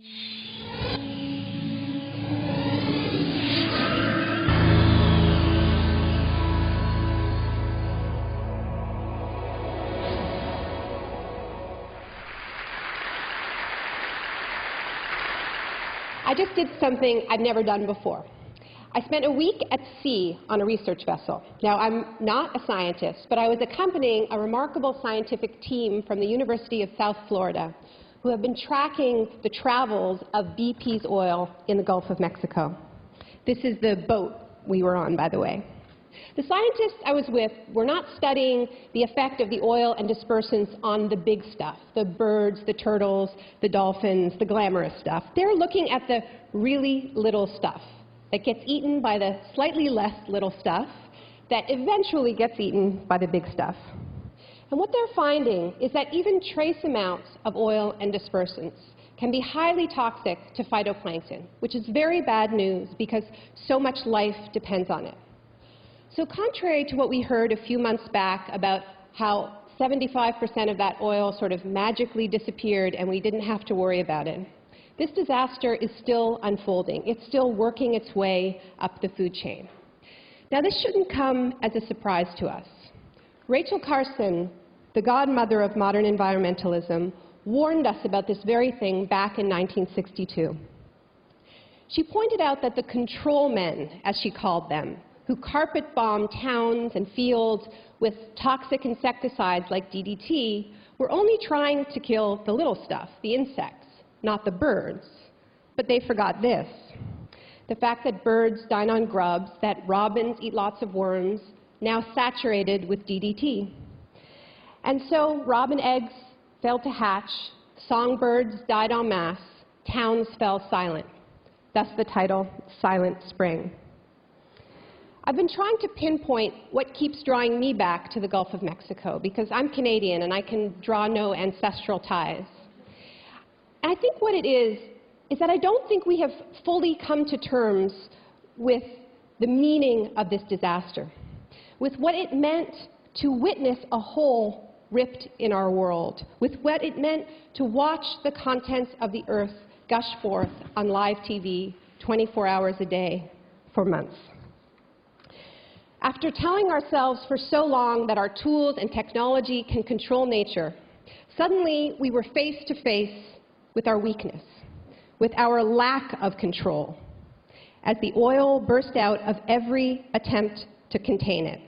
I just did something I've never done before. I spent a week at sea on a research vessel. Now, I'm not a scientist, but I was accompanying a remarkable scientific team from the University of South Florida who have been tracking the travels of BP's oil in the Gulf of Mexico. This is the boat we were on, by the way. The scientists I was with were not studying the effect of the oil and dispersants on the big stuff, the birds, the turtles, the dolphins, the glamorous stuff. They're looking at the really little stuff that gets eaten by the slightly less little stuff that eventually gets eaten by the big stuff. And what they're finding is that even trace amounts of oil and dispersants can be highly toxic to phytoplankton, which is very bad news because so much life depends on it. So contrary to what we heard a few months back about how 75% of that oil sort of magically disappeared and we didn't have to worry about it, this disaster is still unfolding. It's still working its way up the food chain. Now, this shouldn't come as a surprise to us. Rachel Carson, the godmother of modern environmentalism, warned us about this very thing back in 1962. She pointed out that the control men, as she called them, who carpet bomb towns and fields with toxic insecticides like DDT, were only trying to kill the little stuff, the insects, not the birds. But they forgot this: the fact that birds dine on grubs, that robins eat lots of worms, now saturated with DDT. And so robin eggs failed to hatch, songbirds died en masse, towns fell silent. Thus the title, Silent Spring. I've been trying to pinpoint what keeps drawing me back to the Gulf of Mexico, because I'm Canadian and I can draw no ancestral ties. And I think what it is that I don't think we have fully come to terms with the meaning of this disaster, with what it meant to witness a hole ripped in our world, with what it meant to watch the contents of the earth gush forth on live TV 24 hours a day for months. After telling ourselves for so long that our tools and technology can control nature, suddenly we were face to face with our weakness, with our lack of control, as the oil burst out of every attempt to contain it.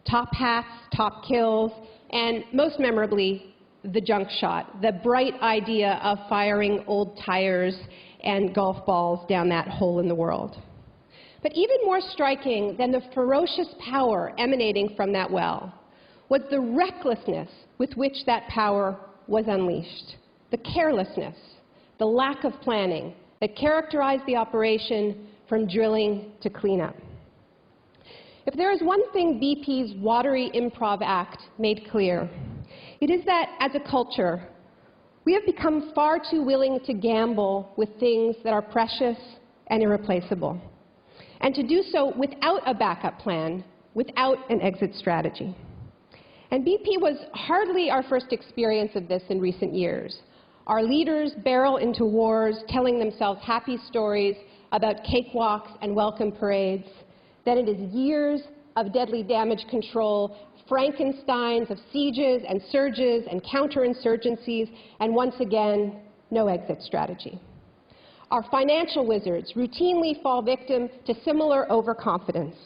Top hats, top kills, and most memorably, the junk shot, the bright idea of firing old tires and golf balls down that hole in the world. But even more striking than the ferocious power emanating from that well was the recklessness with which that power was unleashed, the carelessness, the lack of planning that characterized the operation from drilling to cleanup. If there is one thing BP's watery improv act made clear, it is that as a culture, we have become far too willing to gamble with things that are precious and irreplaceable, and to do so without a backup plan, without an exit strategy. And BP was hardly our first experience of this in recent years. Our leaders barrel into wars, telling themselves happy stories about cakewalks and welcome parades. Then it is years of deadly damage control, Frankensteins of sieges and surges and counterinsurgencies, and once again, no exit strategy. Our financial wizards routinely fall victim to similar overconfidence,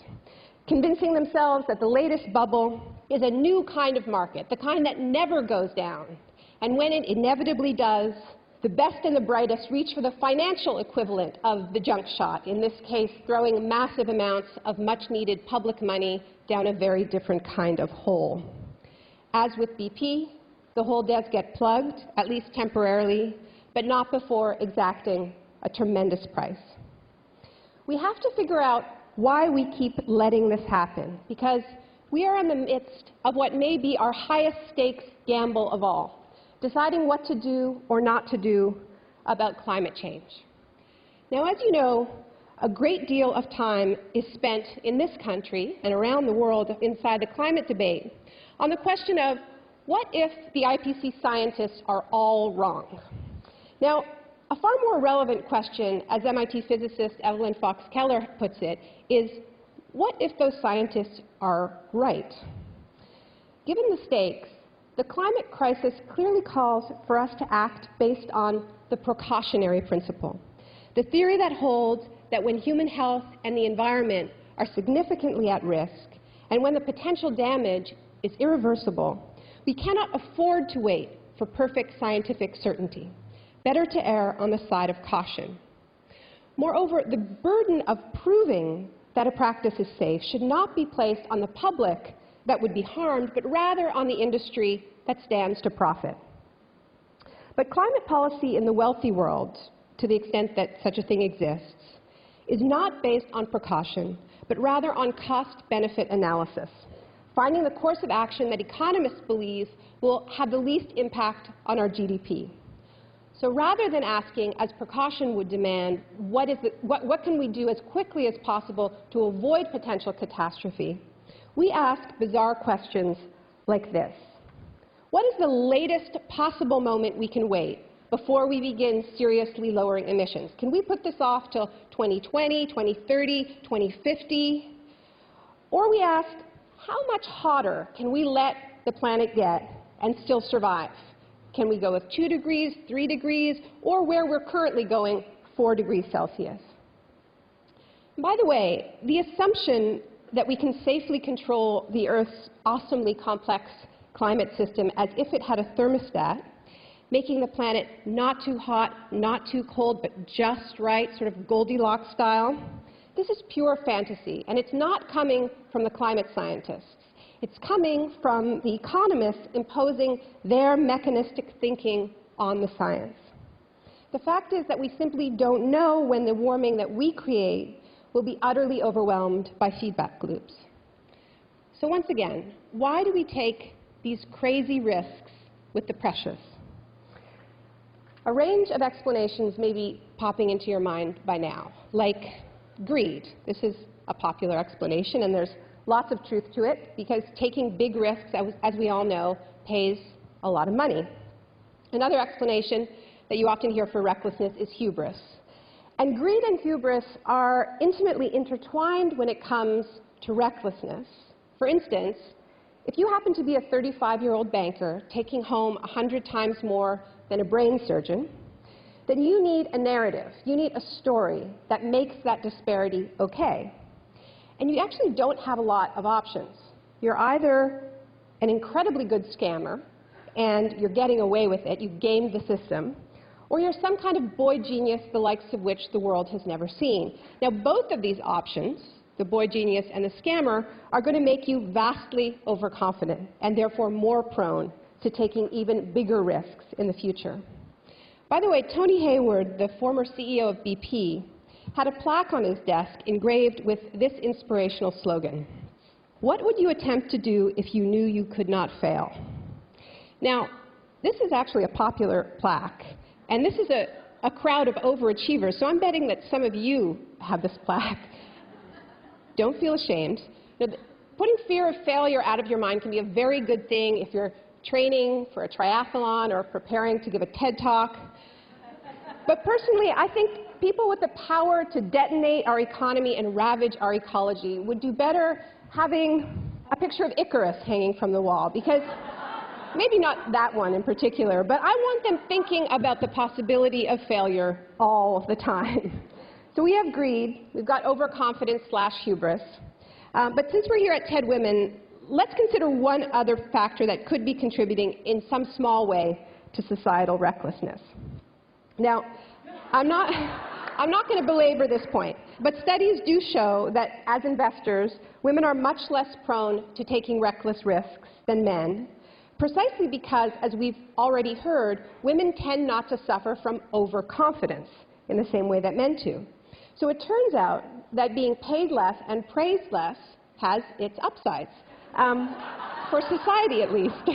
convincing themselves that the latest bubble is a new kind of market, the kind that never goes down. And when it inevitably does, the best and the brightest reach for the financial equivalent of the junk shot, in this case throwing massive amounts of much-needed public money down a very different kind of hole. As with BP, the hole does get plugged, at least temporarily, but not before exacting a tremendous price. We have to figure out why we keep letting this happen, because we are in the midst of what may be our highest stakes gamble of all, deciding what to do or not to do about climate change. Now, as you know, a great deal of time is spent in this country and around the world inside the climate debate on the question of what if the IPCC scientists are all wrong? Now, A far more relevant question, as MIT physicist Evelyn Fox Keller puts it, is what if those scientists are right? Given the stakes, the climate crisis clearly calls for us to act based on the precautionary principle, the theory that holds that when human health and the environment are significantly at risk, and when the potential damage is irreversible, we cannot afford to wait for perfect scientific certainty. Better to err on the side of caution. Moreover, the burden of proving that a practice is safe should not be placed on the public that would be harmed, but rather on the industry that stands to profit. But climate policy in the wealthy world, to the extent that such a thing exists, is not based on precaution, but rather on cost-benefit analysis, finding the course of action that economists believe will have the least impact on our GDP. So rather than asking, as precaution would demand, what can we do as quickly as possible to avoid potential catastrophe, we ask bizarre questions like this. What is the latest possible moment we can wait before we begin seriously lowering emissions? Can we put this off till 2020, 2030, 2050? Or we ask, how much hotter can we let the planet get and still survive? Can we go with 2 degrees, 3 degrees, or where we're currently going, 4 degrees Celsius? By the way, the assumption that we can safely control the Earth's awesomely complex climate system as if it had a thermostat, making the planet not too hot, not too cold, but just right, sort of Goldilocks style, this is pure fantasy, and it's not coming from the climate scientists. It's coming from the economists imposing their mechanistic thinking on the science. The fact is that we simply don't know when the warming that we create will be utterly overwhelmed by feedback loops. So once again, why do we take these crazy risks with the precious? A range of explanations may be popping into your mind by now, like greed. This is a popular explanation, and there's lots of truth to it, because taking big risks, as we all know, pays a lot of money. Another explanation that you often hear for recklessness is hubris. And greed and hubris are intimately intertwined when it comes to recklessness. For instance, if you happen to be a 35-year-old banker taking home 100 times more than a brain surgeon, then you need a narrative, you need a story that makes that disparity okay. And you actually don't have a lot of options. You're either an incredibly good scammer, and you're getting away with it, you've gamed the system, or you're some kind of boy genius the likes of which the world has never seen. Now, both of these options, the boy genius and the scammer, are going to make you vastly overconfident, and therefore more prone to taking even bigger risks in the future. By the way, Tony Hayward, the former CEO of BP, had a plaque on his desk engraved with this inspirational slogan: "What would you attempt to do if you knew you could not fail?" Now, this is actually a popular plaque, and this is a crowd of overachievers, so I'm betting that some of you have this plaque. Don't feel ashamed. Now, putting fear of failure out of your mind can be a very good thing if you're training for a triathlon or preparing to give a TED Talk. But personally, I think people with the power to detonate our economy and ravage our ecology would do better having a picture of Icarus hanging from the wall, because maybe not that one in particular, but I want them thinking about the possibility of failure all the time. So we have greed, we've got overconfidence / hubris, but since we're here at TED Women, let's consider one other factor that could be contributing in some small way to societal recklessness. Now, I'm not going to belabor this point, but studies do show that as investors, women are much less prone to taking reckless risks than men, precisely because, as we've already heard, women tend not to suffer from overconfidence in the same way that men do. So it turns out that being paid less and praised less has its upsides, for society at least.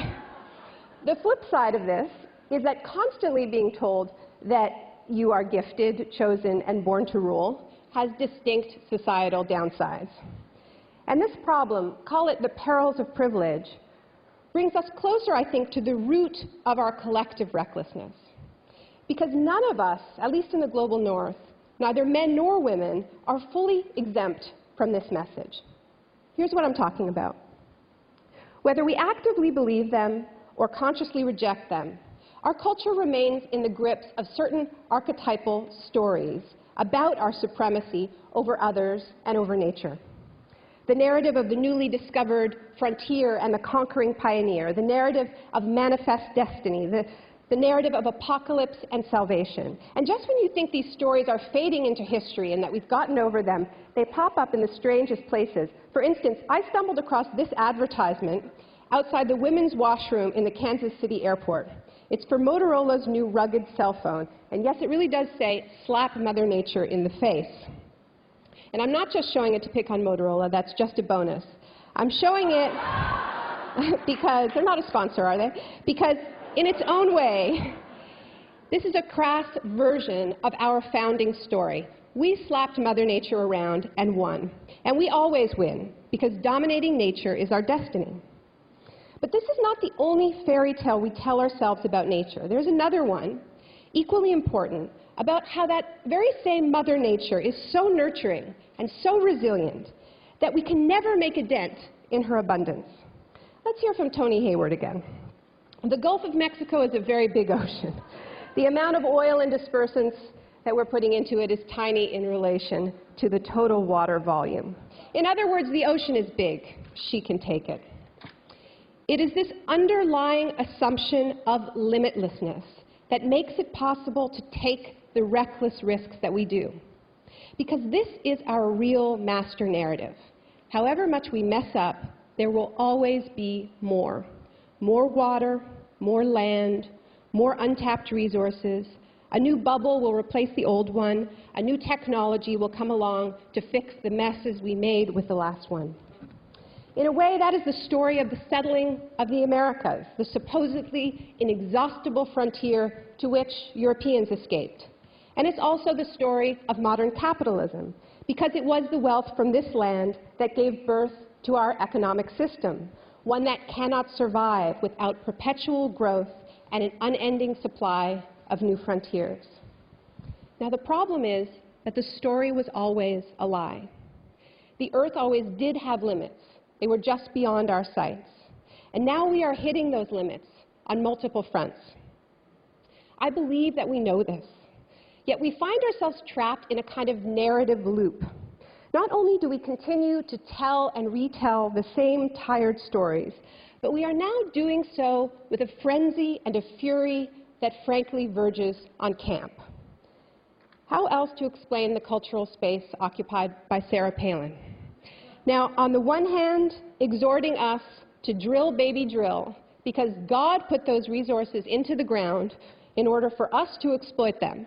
The flip side of this is that constantly being told that you are gifted, chosen, and born to rule has distinct societal downsides. And this problem, call it the perils of privilege, brings us closer, I think, to the root of our collective recklessness. because none of us, at least in the global north, neither men nor women, are fully exempt from this message. Here's what I'm talking about. Whether we actively believe them or consciously reject them, our culture remains in the grips of certain archetypal stories about our supremacy over others and over nature. The narrative of the newly discovered frontier and the conquering pioneer, the narrative of manifest destiny, the narrative of apocalypse and salvation. And just when you think these stories are fading into history and that we've gotten over them, they pop up in the strangest places. For instance, I stumbled across this advertisement outside the women's washroom in the Kansas City airport. It's for Motorola's new rugged cell phone. And yes, it really does say, "Slap Mother Nature in the face." And I'm not just showing it to pick on Motorola, that's just a bonus. I'm showing it because, they're not a sponsor, are they? Because in its own way, this is a crass version of our founding story. We slapped Mother Nature around and won. And we always win, because dominating nature is our destiny. But this is not the only fairy tale we tell ourselves about nature. There's another one, equally important, about how that very same Mother Nature is so nurturing and so resilient that we can never make a dent in her abundance. Let's hear from Tony Hayward again. The Gulf of Mexico is a very big ocean. The amount of oil and dispersants that we're putting into it is tiny in relation to the total water volume. In other words, the ocean is big. She can take it. It is this underlying assumption of limitlessness that makes it possible to take the reckless risks that we do. Because this is our real master narrative. However much we mess up, there will always be more. More water, more land, more untapped resources. A new bubble will replace the old one. A new technology will come along to fix the messes we made with the last one. In a way, that is the story of the settling of the Americas, the supposedly inexhaustible frontier to which Europeans escaped. And it's also the story of modern capitalism, because it was the wealth from this land that gave birth to our economic system, one that cannot survive without perpetual growth and an unending supply of new frontiers. Now, the problem is that the story was always a lie. The Earth always did have limits. They were just beyond our sights. And now we are hitting those limits on multiple fronts. I believe that we know this. Yet we find ourselves trapped in a kind of narrative loop. Not only do we continue to tell and retell the same tired stories, but we are now doing so with a frenzy and a fury that frankly verges on camp. How else to explain the cultural space occupied by Sarah Palin? Now, on the one hand, exhorting us to drill, baby, drill, because God put those resources into the ground in order for us to exploit them.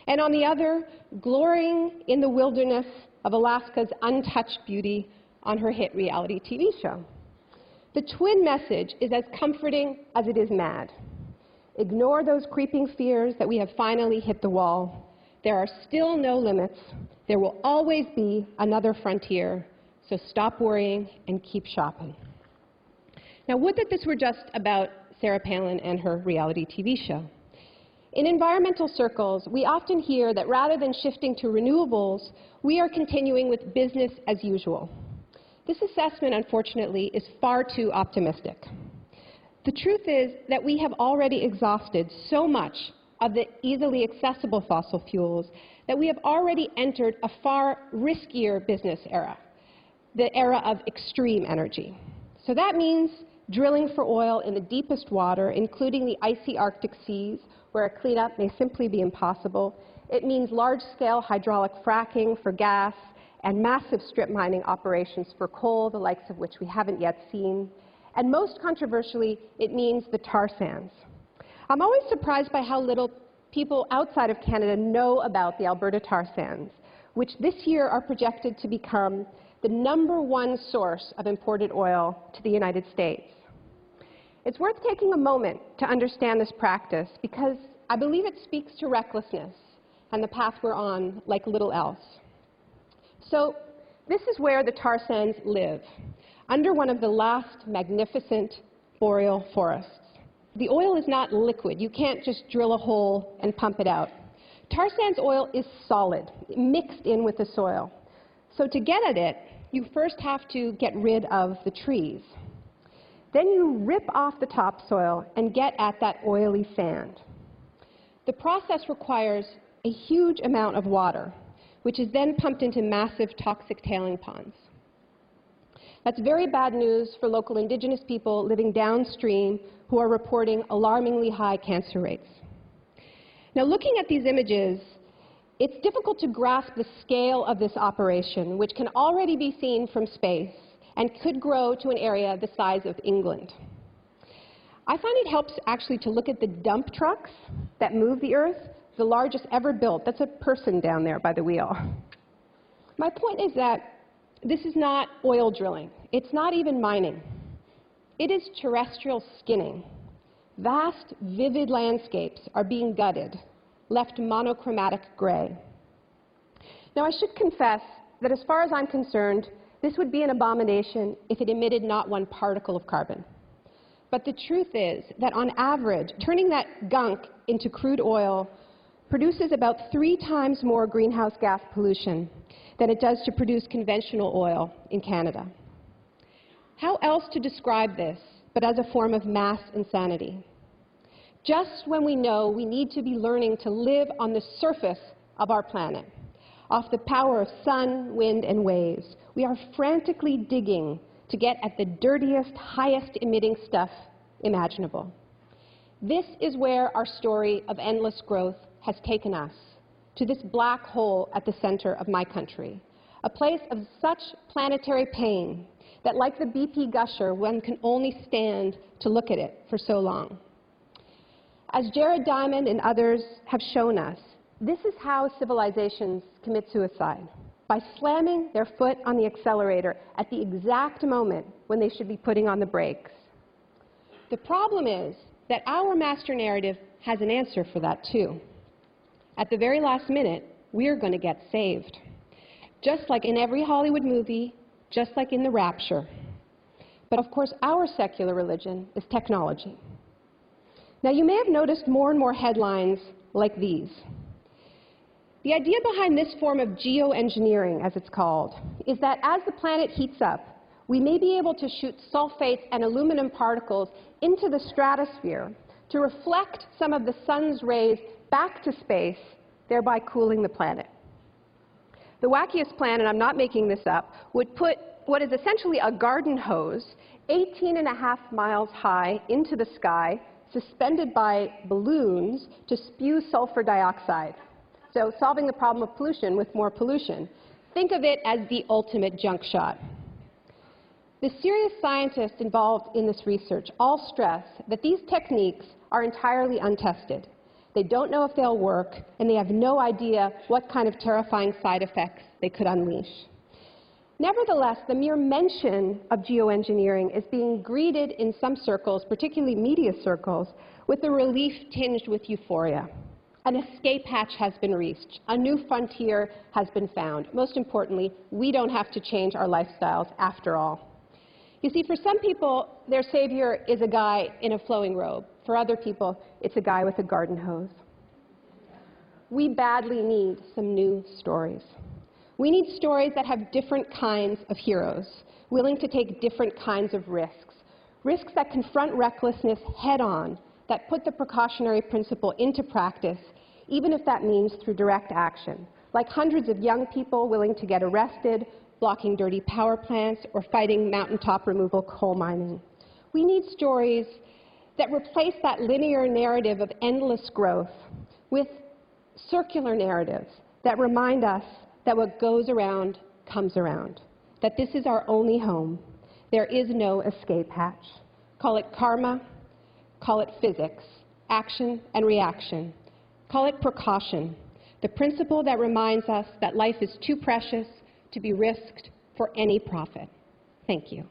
And on the other, glorying in the wilderness of Alaska's untouched beauty on her hit reality TV show. The twin message is as comforting as it is mad. Ignore those creeping fears that we have finally hit the wall. There are still no limits. There will always be another frontier. So stop worrying and keep shopping. Now, would that this were just about Sarah Palin and her reality TV show. In environmental circles, we often hear that rather than shifting to renewables, we are continuing with business as usual. This assessment, unfortunately, is far too optimistic. The truth is that we have already exhausted so much of the easily accessible fossil fuels that we have already entered a far riskier business era, the era of extreme energy. So that means drilling for oil in the deepest water, including the icy Arctic seas, where a cleanup may simply be impossible. It means large-scale hydraulic fracking for gas and massive strip mining operations for coal, the likes of which we haven't yet seen. And most controversially, it means the tar sands. I'm always surprised by how little people outside of Canada know about the Alberta tar sands, which this year are projected to become the #1 source of imported oil to the United States. It's worth taking a moment to understand this practice because I believe it speaks to recklessness and the path we're on like little else. So this is where the tar sands live, under one of the last magnificent boreal forests. the oil is not liquid. You can't just drill a hole and pump it out. Tar sands oil is solid, mixed in with the soil. So to get at it, you first have to get rid of the trees. Then you rip off the topsoil and get at that oily sand. The process requires a huge amount of water, which is then pumped into massive toxic tailing ponds. That's very bad news for local indigenous people living downstream who are reporting alarmingly high cancer rates. Now, looking at these images, it's difficult to grasp the scale of this operation, which can already be seen from space and could grow to an area the size of England. I find it helps actually to look at the dump trucks that move the earth, the largest ever built. That's a person down there by the wheel. My point is that this is not oil drilling. It's not even mining. It is terrestrial skinning. Vast, vivid landscapes are being gutted, left monochromatic gray. Now, I should confess that as far as I'm concerned, this would be an abomination if it emitted not one particle of carbon. But the truth is that on average, turning that gunk into crude oil produces about 3 times more greenhouse gas pollution than it does to produce conventional oil in Canada. How else to describe this but as a form of mass insanity? Just when we know we need to be learning to live on the surface of our planet, off the power of sun, wind, and waves, we are frantically digging to get at the dirtiest, highest emitting stuff imaginable. This is where our story of endless growth has taken us, to this black hole at the center of my country, a place of such planetary pain that, like the BP gusher, one can only stand to look at it for so long. As Jared Diamond and others have shown us, this is how civilizations commit suicide, by slamming their foot on the accelerator at the exact moment when they should be putting on the brakes. The problem is that our master narrative has an answer for that too. At the very last minute, we're going to get saved. Just like in every Hollywood movie, just like in the rapture. But of course, our secular religion is technology. Now, you may have noticed more and more headlines like these. The idea behind this form of geoengineering, as it's called, is that as the planet heats up, we may be able to shoot sulfates and aluminum particles into the stratosphere to reflect some of the sun's rays back to space, thereby cooling the planet. The wackiest plan, and I'm not making this up, would put what is essentially a garden hose 18.5 miles high into the sky, suspended by balloons to spew sulfur dioxide. So solving the problem of pollution with more pollution. Think of it as the ultimate junk shot. The serious scientists involved in this research all stress that these techniques are entirely untested. They don't know if they'll work, and they have no idea what kind of terrifying side effects they could unleash. Nevertheless, the mere mention of geoengineering is being greeted in some circles, particularly media circles, with a relief tinged with euphoria. An escape hatch has been reached. A new frontier has been found. Most importantly, we don't have to change our lifestyles after all. You see, for some people, their savior is a guy in a flowing robe. For other people, it's a guy with a garden hose. We badly need some new stories. We need stories that have different kinds of heroes, willing to take different kinds of risks, risks that confront recklessness head-on, that put the precautionary principle into practice, even if that means through direct action, like hundreds of young people willing to get arrested, blocking dirty power plants, or fighting mountaintop removal coal mining. We need stories that replace that linear narrative of endless growth with circular narratives that remind us that what goes around comes around, that this is our only home. There is no escape hatch. Call it karma, call it physics, action and reaction. Call it precaution, the principle that reminds us that life is too precious to be risked for any profit. Thank you.